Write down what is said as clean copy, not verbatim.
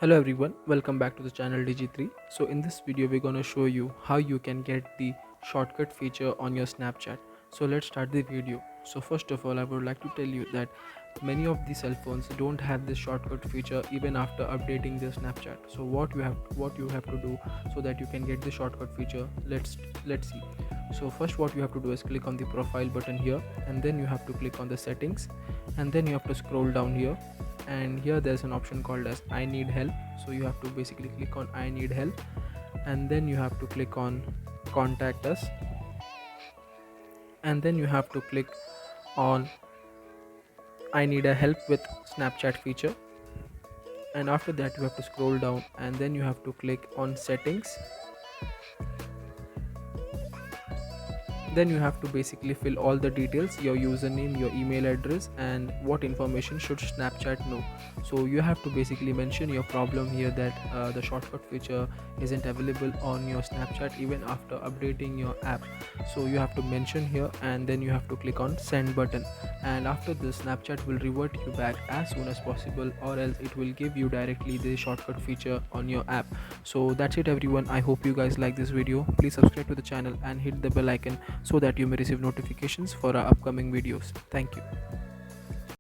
Hello everyone, welcome back to the channel DIGI3. So in this video we're going to show you how you can get the shortcut feature on your Snapchat. So let's start the video. So first of all I would like to tell you that many of the cell phones don't have this shortcut feature even after updating their Snapchat. So what you have to do so that you can get the shortcut feature, let's see. So first what you have to do is click on the profile button here, and then you have to click on the settings, and then you have to scroll down here, and here there's an option called as I need help. So you have to basically click on I need help, and then you have to click on contact us, and then you have to click on I need a help with Snapchat feature, and after that you have to scroll down, and then you have to click on settings. Then you have to basically fill all the details, your username, your email address, and what information should Snapchat know. So you have to basically mention your problem here, that the shortcut feature isn't available on your Snapchat even after updating your app. So you have to mention here, and then you have to click on send button, and after this Snapchat will revert you back as soon as possible, or else it will give you directly the shortcut feature on your app. So that's it everyone, I hope you guys like this video. Please subscribe to the channel and hit the bell icon so that you may receive notifications for our upcoming videos. Thank you.